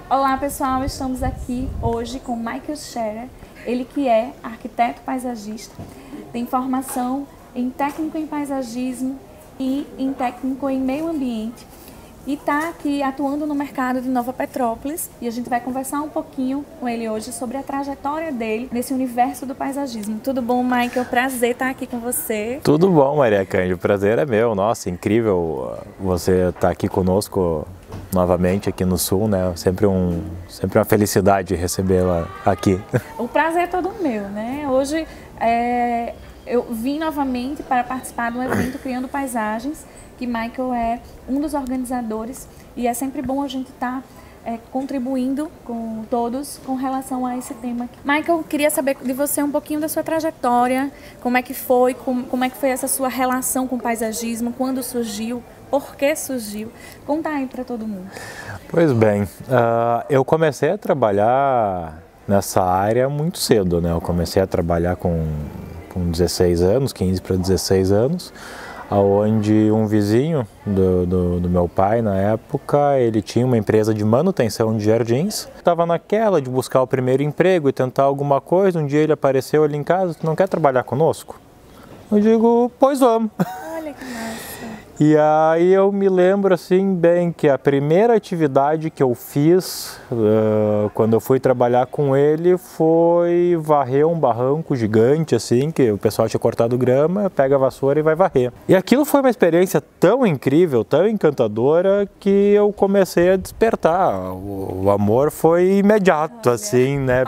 Olá pessoal, estamos aqui hoje com Michael Scherer, ele que é arquiteto paisagista, tem formação em técnico em paisagismo e em técnico em meio ambiente e está aqui atuando no mercado de Nova Petrópolis e a gente vai conversar um pouquinho com ele hoje sobre a trajetória dele nesse universo do paisagismo. Tudo bom, Michael? Prazer estar aqui com você. Tudo bom, Maria Cândido, o prazer é meu. Nossa, incrível você estar aqui conosco novamente aqui no Sul, né? Sempre uma felicidade recebê-la aqui. O prazer é todo meu, né? Hoje eu vim novamente para participar do evento Criando Paisagens, que Michael é um dos organizadores e é sempre bom a gente estar contribuindo com todos com relação a esse tema. Michael, queria saber de você um pouquinho da sua trajetória, como é que foi essa sua relação com o paisagismo, quando surgiu, por que surgiu? Conta aí para todo mundo. Pois bem, eu comecei a trabalhar nessa área muito cedo, né? Eu comecei a trabalhar com 16 anos, 15 para 16 anos, onde um vizinho do meu pai, na época, ele tinha uma empresa de manutenção de jardins. Estava naquela de buscar o primeiro emprego e tentar alguma coisa. Um dia ele apareceu ali em casa: "Tu não quer trabalhar conosco?" Eu digo: "Pois vamos." Olha que massa. E aí eu me lembro assim bem que a primeira atividade que eu fiz quando eu fui trabalhar com ele foi varrer um barranco gigante assim, que o pessoal tinha cortado grama, pega a vassoura e vai varrer. E aquilo foi uma experiência tão incrível, tão encantadora, que eu comecei a despertar. O amor foi imediato. Olha, assim, né,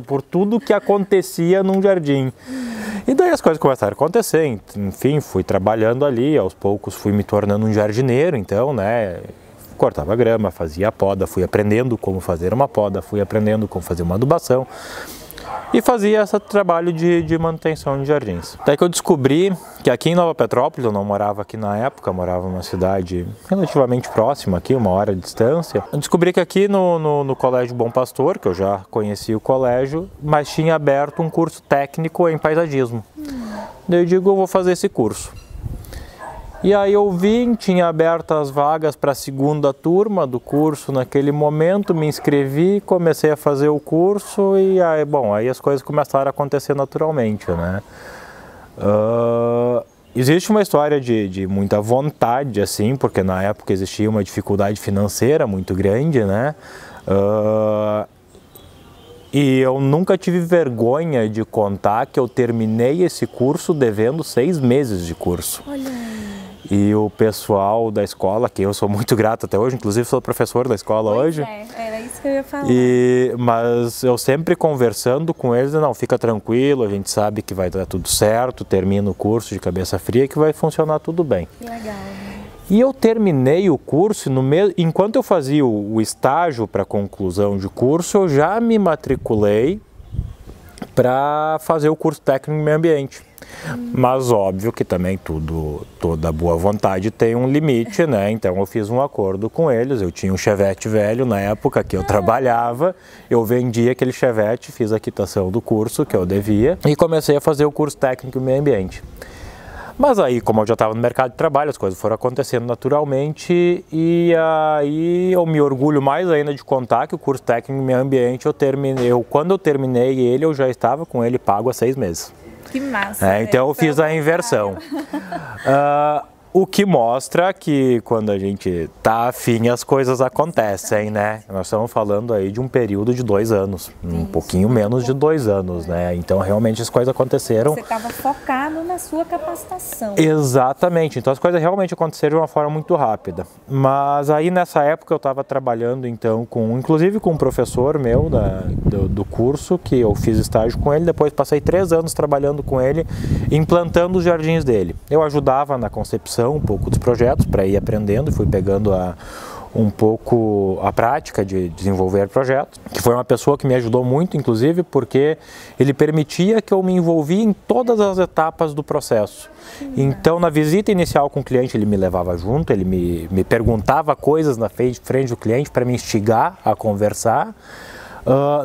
por tudo que acontecia num jardim. E daí as coisas começaram a acontecer, enfim, fui trabalhando ali, aos poucos fui me tornando um jardineiro, então, né, cortava grama, fazia a poda, fui aprendendo como fazer uma poda, fui aprendendo como fazer uma adubação e fazia esse trabalho de manutenção de jardins. Daí que eu descobri que aqui em Nova Petrópolis, eu não morava aqui na época, morava numa cidade relativamente próxima aqui, 1 hora de distância. Eu descobri que aqui no Colégio Bom Pastor, que eu já conhecia o colégio, mas tinha aberto um curso técnico em paisagismo. Daí eu digo: eu vou fazer esse curso. E aí eu vim, tinha aberto as vagas para a 2ª turma do curso naquele momento, me inscrevi, comecei a fazer o curso e aí, bom, aí as coisas começaram a acontecer naturalmente, né? Existe uma história de muita vontade, assim, porque na época existia uma dificuldade financeira muito grande, né? E eu nunca tive vergonha de contar que eu terminei esse curso devendo 6 meses de curso. Olha aí. E o pessoal da escola, que eu sou muito grato até hoje, inclusive sou professor da escola hoje. Era isso que eu ia falar. Mas eu sempre conversando com eles: não, fica tranquilo, a gente sabe que vai dar tudo certo, termina o curso de cabeça fria, que vai funcionar tudo bem. Que legal. E eu terminei o curso, enquanto eu fazia o estágio para conclusão de curso, eu já me matriculei para fazer o curso técnico em meio ambiente. Mas óbvio que também toda boa vontade tem um limite, né? Então eu fiz um acordo com eles. Eu tinha um Chevette velho na época que eu trabalhava, eu vendi aquele Chevette, fiz a quitação do curso que eu devia e comecei a fazer o curso técnico em meio ambiente. Mas aí, como eu já estava no mercado de trabalho, as coisas foram acontecendo naturalmente e aí eu me orgulho mais ainda de contar que o curso técnico em meio ambiente quando eu terminei ele, eu já estava com ele pago há 6 meses. Que massa! Então eu fiz a inversão. O que mostra que quando a gente tá afim, as coisas acontecem, né? Nós estamos falando aí de um período de 2 anos, um pouquinho menos de 2 anos, né? Então realmente as coisas aconteceram. Você estava focado na sua capacitação. Exatamente, então as coisas realmente aconteceram de uma forma muito rápida. Mas aí nessa época eu estava trabalhando então inclusive com um professor meu do curso, que eu fiz estágio com ele, depois passei 3 anos trabalhando com ele, implantando os jardins dele. Eu ajudava na concepção um pouco dos projetos para ir aprendendo e fui pegando um pouco a prática de desenvolver projetos, que foi uma pessoa que me ajudou muito, inclusive, porque ele permitia que eu me envolvia em todas as etapas do processo. Então, na visita inicial com o cliente, ele me levava junto, ele me perguntava coisas na frente do cliente para me instigar a conversar.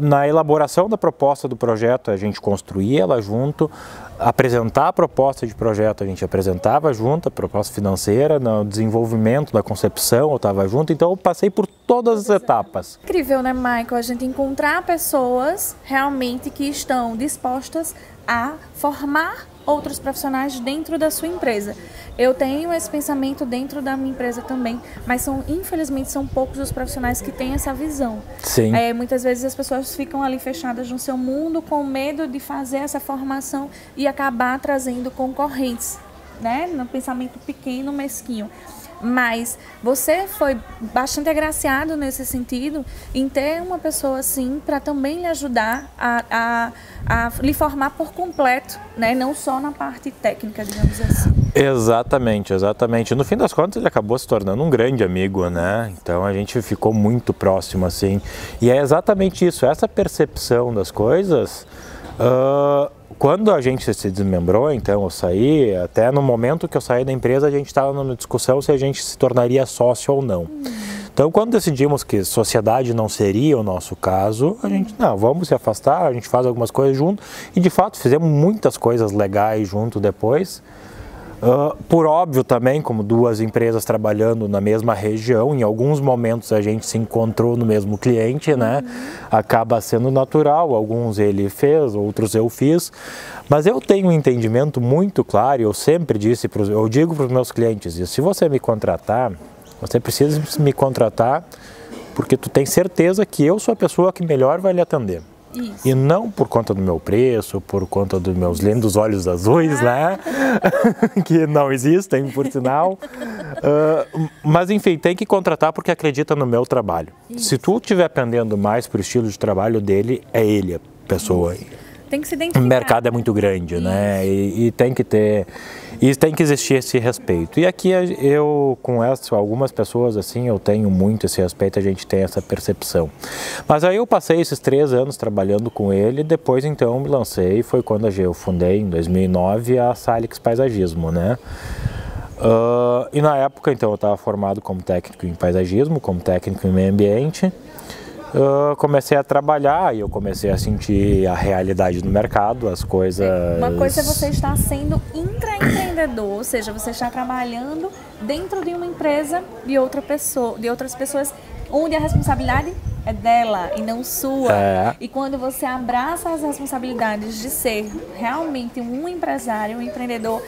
Na elaboração da proposta do projeto, a gente construía ela junto, apresentar a proposta de projeto, a gente apresentava junto, a proposta financeira, no desenvolvimento da concepção, eu estava junto, então eu passei por todas as etapas. Incrível, né, Michael? A gente encontrar pessoas realmente que estão dispostas a formar outros profissionais dentro da sua empresa. Eu tenho esse pensamento dentro da minha empresa também, mas infelizmente são poucos os profissionais que têm essa visão. Sim. Muitas vezes as pessoas ficam ali fechadas no seu mundo com medo de fazer essa formação e acabar trazendo concorrentes, né? No pensamento pequeno, mesquinho. Mas você foi bastante agraciado nesse sentido em ter uma pessoa assim para também lhe ajudar a lhe formar por completo, né? Não só na parte técnica, digamos assim. Exatamente, exatamente. No fim das contas ele acabou se tornando um grande amigo, né? Então a gente ficou muito próximo assim. E é exatamente isso, essa percepção das coisas. Quando a gente se desmembrou, então eu saí, até no momento que eu saí da empresa, a gente estava numa discussão se a gente se tornaria sócio ou não. Então, quando decidimos que sociedade não seria o nosso caso, a gente, não, vamos se afastar, a gente faz algumas coisas junto, e de fato fizemos muitas coisas legais junto depois. Por óbvio também, como duas empresas trabalhando na mesma região, em alguns momentos a gente se encontrou no mesmo cliente, né? Acaba sendo natural, alguns ele fez, outros eu fiz, mas eu tenho um entendimento muito claro, eu sempre disse, eu digo para os meus clientes, se você me contratar, você precisa me contratar porque tu tem certeza que eu sou a pessoa que melhor vai lhe atender. Isso. E não por conta do meu preço, por conta dos meus lindos olhos azuis, né? Que não existem, por sinal. Mas enfim, tem que contratar porque acredita no meu trabalho. Isso. Se tu estiver aprendendo mais por estilo de trabalho dele, é ele a pessoa. Tem que se identificar. O mercado é muito grande, né? E tem que ter... E tem que existir esse respeito. E aqui eu, com algumas pessoas assim, eu tenho muito esse respeito, a gente tem essa percepção. Mas aí eu passei esses 3 anos trabalhando com ele, depois então me lancei, foi quando eu fundei, em 2009, a Salix Paisagismo, né? E na época, então, eu estava formado como técnico em paisagismo, como técnico em meio ambiente. Comecei a trabalhar e eu comecei a sentir a realidade do mercado, as coisas... Uma coisa é você estar sendo intraempreendedor, ou seja, você está trabalhando dentro de uma empresa de outras pessoas, onde a responsabilidade é dela e não sua. E quando você abraça as responsabilidades de ser realmente um empresário, um empreendedor,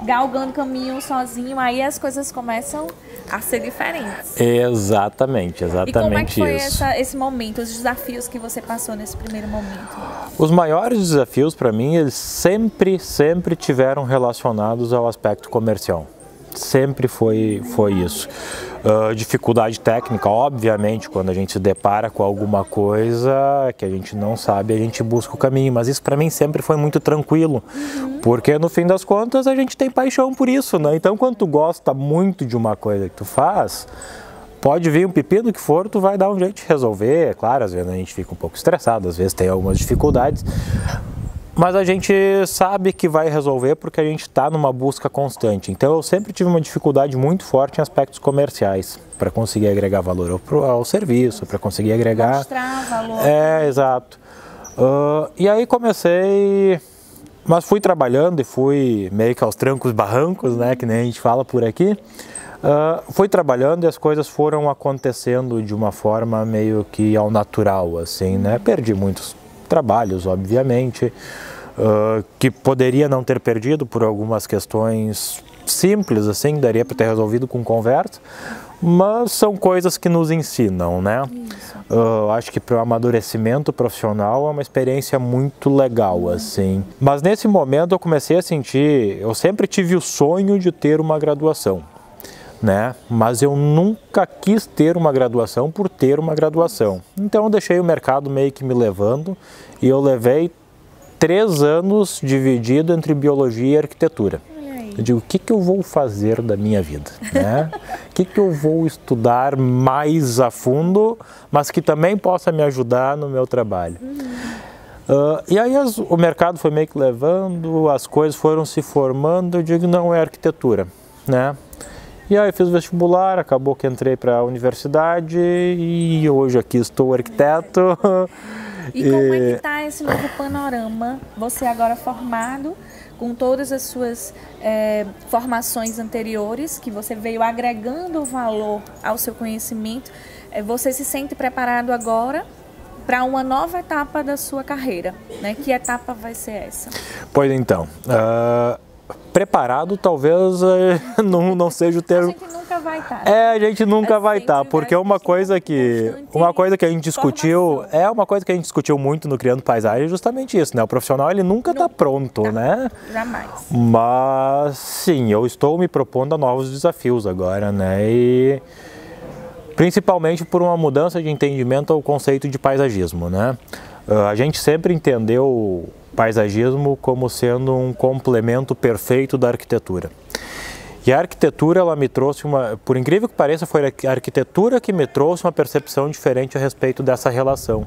galgando caminho sozinho, aí as coisas começam a ser diferentes. Exatamente, exatamente. E como é que foi esse momento, os desafios que você passou nesse primeiro momento? Os maiores desafios para mim, eles sempre tiveram relacionados ao aspecto comercial. Sempre foi isso. Dificuldade técnica, obviamente, quando a gente se depara com alguma coisa que a gente não sabe, a gente busca o caminho, mas isso para mim sempre foi muito tranquilo, porque no fim das contas a gente tem paixão por isso, né? Então quando tu gosta muito de uma coisa que tu faz, pode vir um pepino que for, tu vai dar um jeito de resolver. Claro, às vezes a gente fica um pouco estressado, às vezes tem algumas dificuldades, mas a gente sabe que vai resolver porque a gente está numa busca constante. Então eu sempre tive uma dificuldade muito forte em aspectos comerciais, para conseguir agregar valor ao serviço, para conseguir agregar... Mostrar valor. Exato. E aí comecei, mas fui trabalhando e fui meio que aos trancos barrancos, né, que nem a gente fala por aqui. Fui trabalhando e as coisas foram acontecendo de uma forma meio que ao natural, assim, né? Perdi muitos trabalhos, obviamente, que poderia não ter perdido por algumas questões simples, assim, daria para ter resolvido com conversa, mas são coisas que nos ensinam, né? Acho que para o amadurecimento profissional é uma experiência muito legal, assim. Mas nesse momento eu comecei a sentir, eu sempre tive o sonho de ter uma graduação, né? Mas eu nunca quis ter uma graduação por ter uma graduação. Então eu deixei o mercado meio que me levando e eu levei 3 anos dividido entre biologia e arquitetura. Eu digo, o que eu vou fazer da minha vida, né? O que eu vou estudar mais a fundo, mas que também possa me ajudar no meu trabalho. E aí o mercado foi meio que levando, as coisas foram se formando, eu digo, não, é arquitetura, né? E aí fiz vestibular, acabou que entrei para a universidade e hoje aqui estou arquiteto. E como é que está esse novo panorama? Você agora formado, com todas as suas formações anteriores, que você veio agregando valor ao seu conhecimento, você se sente preparado agora para uma nova etapa da sua carreira, né? Que etapa vai ser essa? Pois então, preparado talvez não seja o termo. A gente nunca vai estar. A gente nunca vai estar, porque uma coisa que a gente discutiu, uma coisa que a gente discutiu muito no Criando Paisagem é justamente isso, né? O profissional ele nunca está pronto, né? Jamais. Mas sim, eu estou me propondo a novos desafios agora, né? E principalmente por uma mudança de entendimento ao conceito de paisagismo, né? A gente sempre entendeu o paisagismo como sendo um complemento perfeito da arquitetura. E a arquitetura, ela me trouxe por incrível que pareça, foi a arquitetura que me trouxe uma percepção diferente a respeito dessa relação.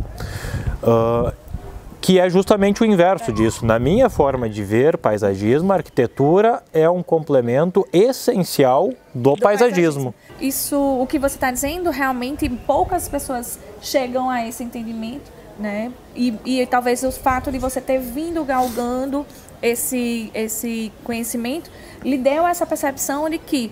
Que é justamente o inverso disso. Na minha forma de ver paisagismo, a arquitetura é um complemento essencial do paisagismo. Isso, o que você está dizendo, realmente poucas pessoas chegam a esse entendimento, né? E talvez o fato de você ter vindo galgando esse conhecimento lhe deu essa percepção de que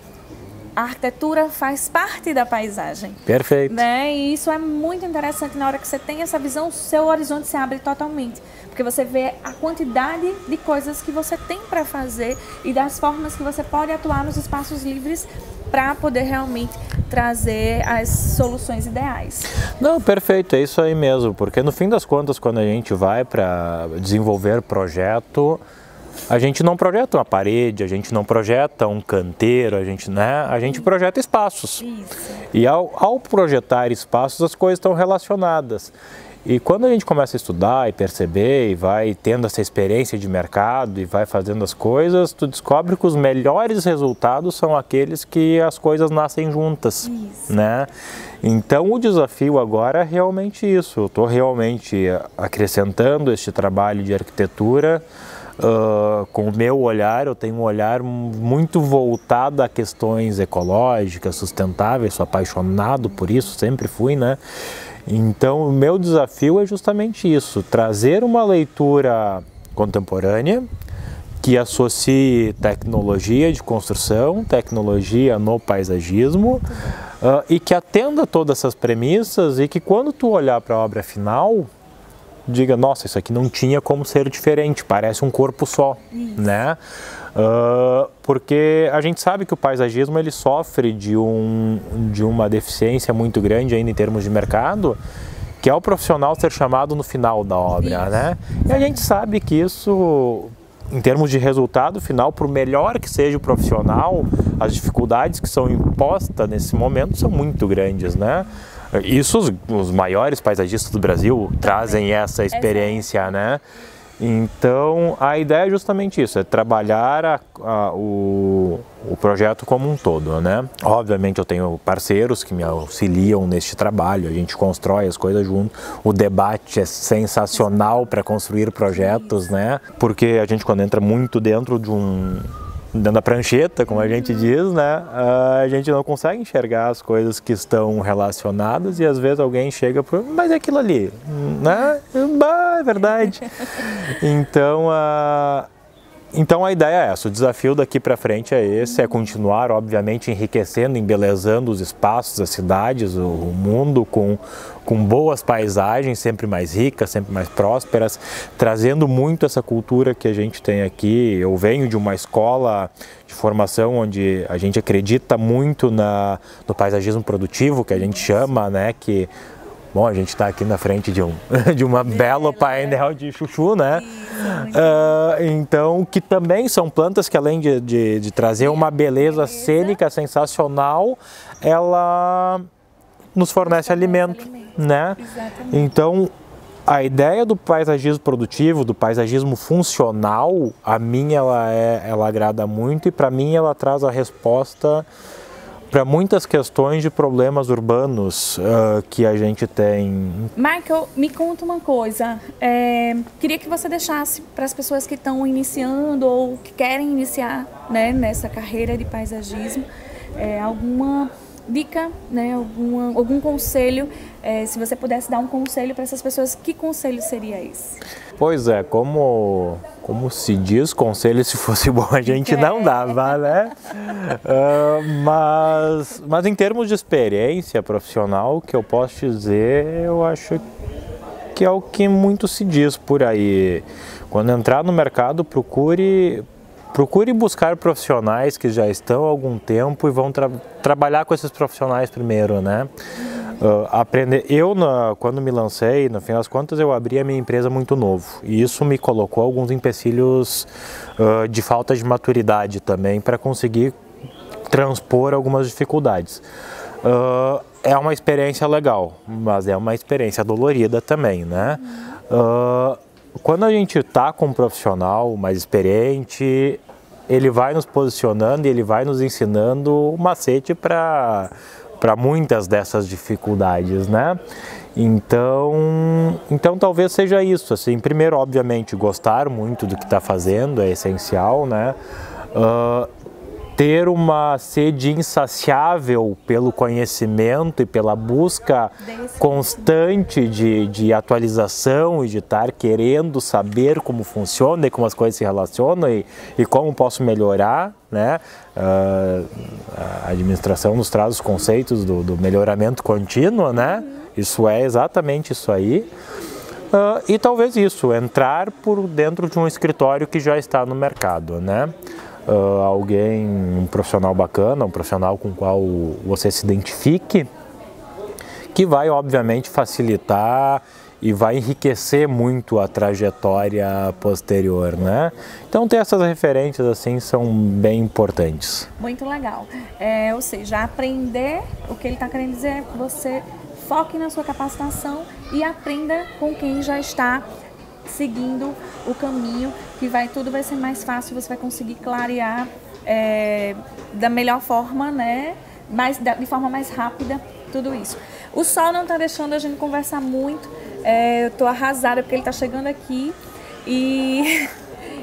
a arquitetura faz parte da paisagem. Perfeito. Né? E isso é muito interessante. Na hora que você tem essa visão, o seu horizonte se abre totalmente. Porque você vê a quantidade de coisas que você tem para fazer e das formas que você pode atuar nos espaços livres para poder realmente trazer as soluções ideais. Não, perfeito, é isso aí mesmo. Porque no fim das contas, quando a gente vai para desenvolver projeto, a gente não projeta uma parede, a gente não projeta um canteiro, a gente projeta espaços. Isso. E ao projetar espaços, as coisas estão relacionadas. E quando a gente começa a estudar e perceber e vai tendo essa experiência de mercado e vai fazendo as coisas, tu descobre que os melhores resultados são aqueles que as coisas nascem juntas, isso, né? Então o desafio agora é realmente isso. Eu estou realmente acrescentando este trabalho de arquitetura. Com o meu olhar, eu tenho um olhar muito voltado a questões ecológicas, sustentáveis, sou apaixonado por isso, sempre fui, né? Então, o meu desafio é justamente isso, trazer uma leitura contemporânea que associe tecnologia de construção, tecnologia no paisagismo e que atenda todas essas premissas e que quando tu olhar para a obra final, diga, nossa, isso aqui não tinha como ser diferente, parece um corpo só, né? Porque a gente sabe que o paisagismo ele sofre de uma deficiência muito grande ainda em termos de mercado, que é o profissional ser chamado no final da obra, né? E a gente sabe que isso, em termos de resultado final, por melhor que seja o profissional, as dificuldades que são impostas nesse momento são muito grandes, né? Isso os maiores paisagistas do Brasil trazem essa experiência, né? Então, a ideia é justamente isso, é trabalhar o projeto como um todo, né? Obviamente eu tenho parceiros que me auxiliam neste trabalho, a gente constrói as coisas junto, o debate é sensacional para construir projetos, né? Porque a gente quando entra muito dentro da prancheta, como a gente diz, né? A gente não consegue enxergar as coisas que estão relacionadas e às vezes alguém chega por, mas é aquilo ali, né? É verdade. Então a ideia é essa, o desafio daqui para frente é esse, é continuar, obviamente, enriquecendo, embelezando os espaços, as cidades, o mundo com boas paisagens, sempre mais ricas, sempre mais prósperas, trazendo muito essa cultura que a gente tem aqui. Eu venho de uma escola de formação onde a gente acredita muito no paisagismo produtivo, que a gente chama, né, que bom, a gente está aqui na frente de uma belo painel de chuchu, né? Então, que também são plantas que além de trazer uma beleza cênica sensacional, ela nos fornece alimento, né? Exatamente. Então, a ideia do paisagismo produtivo, do paisagismo funcional, a mim ela agrada muito e para mim ela traz a resposta para muitas questões de problemas urbanos que a gente tem. Michael, me conta uma coisa. Queria que você deixasse para as pessoas que estão iniciando ou que querem iniciar, né, nessa carreira de paisagismo, alguma dica, né, algum conselho, se você pudesse dar um conselho para essas pessoas, que conselho seria esse? Pois é, como se diz, conselho se fosse bom a gente não dava, né? Mas em termos de experiência profissional, que eu posso dizer, eu acho que é o que muito se diz por aí. Quando entrar no mercado, procure buscar profissionais que já estão há algum tempo e vão trabalhar com esses profissionais primeiro, né? Aprender. Quando me lancei, no fim das contas, eu abri a minha empresa muito novo. E isso me colocou alguns empecilhos de falta de maturidade também para conseguir transpor algumas dificuldades. É uma experiência legal, mas é uma experiência dolorida também, né? Quando a gente está com um profissional mais experiente, ele vai nos posicionando e ele vai nos ensinando o macete para muitas dessas dificuldades, né? Então talvez seja isso, assim, primeiro, obviamente, gostar muito do que está fazendo é essencial, né? Ter uma sede insaciável pelo conhecimento e pela busca constante de atualização e de estar querendo saber como funciona e como as coisas se relacionam e como posso melhorar, né? A administração nos traz os conceitos do melhoramento contínuo, né? Isso é exatamente isso aí. E talvez isso, entrar por dentro de um escritório que já está no mercado, né? Um profissional bacana, um profissional com o qual você se identifique, que vai obviamente facilitar e vai enriquecer muito a trajetória posterior, né? Então ter essas referências assim são bem importantes. Muito legal. Ou seja, aprender, o que ele está querendo dizer é que você foque na sua capacitação e aprenda com quem já está seguindo o caminho, que tudo vai ser mais fácil, você vai conseguir clarear da melhor forma, né? De forma mais rápida, tudo isso. O sol não está deixando a gente conversar muito, eu estou arrasada porque ele está chegando aqui e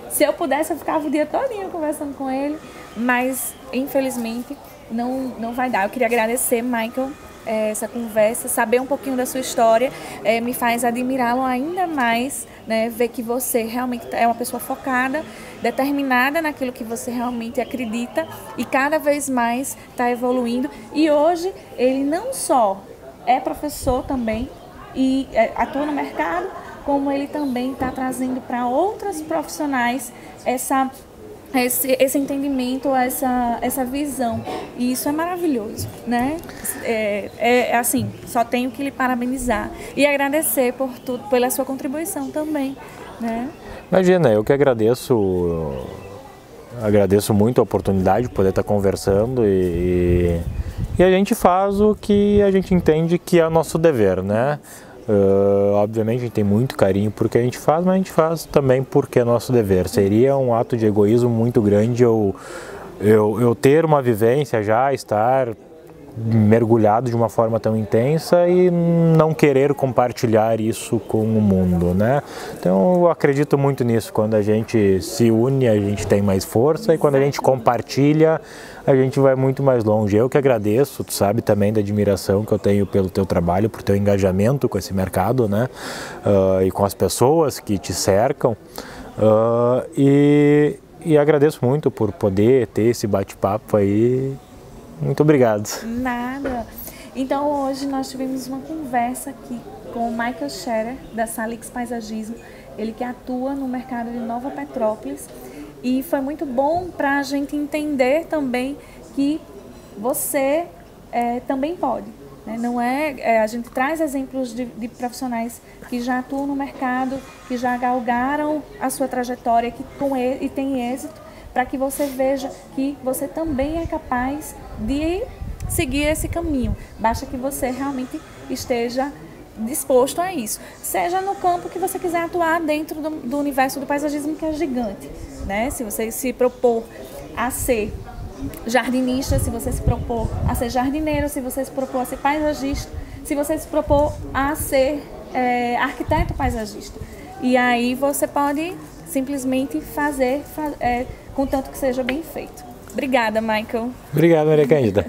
se eu pudesse eu ficava o dia todinho conversando com ele, mas infelizmente não vai dar. Eu queria agradecer, Michael, essa conversa, saber um pouquinho da sua história, me faz admirá-lo ainda mais, né? Ver que você realmente é uma pessoa focada, determinada naquilo que você realmente acredita e cada vez mais está evoluindo. E hoje ele não só é professor também e atua no mercado, como ele também está trazendo para outros profissionais esse entendimento, essa visão. E isso é maravilhoso, né? Assim, só tenho que lhe parabenizar e agradecer por tudo, pela sua contribuição também, né? Imagina, eu que agradeço muito a oportunidade de poder estar conversando e a gente faz o que a gente entende que é nosso dever, né? Obviamente a gente tem muito carinho por que a gente faz, mas a gente faz também porque é nosso dever. Seria um ato de egoísmo muito grande eu ter uma vivência já, estar mergulhado de uma forma tão intensa e não querer compartilhar isso com o mundo, né? Então eu acredito muito nisso, quando a gente se une a gente tem mais força e quando a gente compartilha a gente vai muito mais longe. Eu que agradeço, tu sabe também da admiração que eu tenho pelo teu trabalho, por teu engajamento com esse mercado, né? E com as pessoas que te cercam, e agradeço muito por poder ter esse bate-papo aí. Muito obrigado. Nada. Então hoje nós tivemos uma conversa aqui com o Michael Scherer, da Salix Paisagismo, ele que atua no mercado de Nova Petrópolis, e foi muito bom para a gente entender também que você também pode, né? Não a gente traz exemplos de profissionais que já atuam no mercado, que já galgaram a sua trajetória e tem êxito, para que você veja que você também é capaz de seguir esse caminho. Basta que você realmente esteja disposto a isso. Seja no campo que você quiser atuar dentro do universo do paisagismo, que é gigante, né? Se você se propor a ser jardinista, se você se propor a ser jardineiro, se você se propor a ser paisagista, se você se propor a ser arquiteto paisagista. E aí você pode simplesmente fazer, contanto que seja bem feito. Obrigada, Michael. Obrigado, Maria Cândida.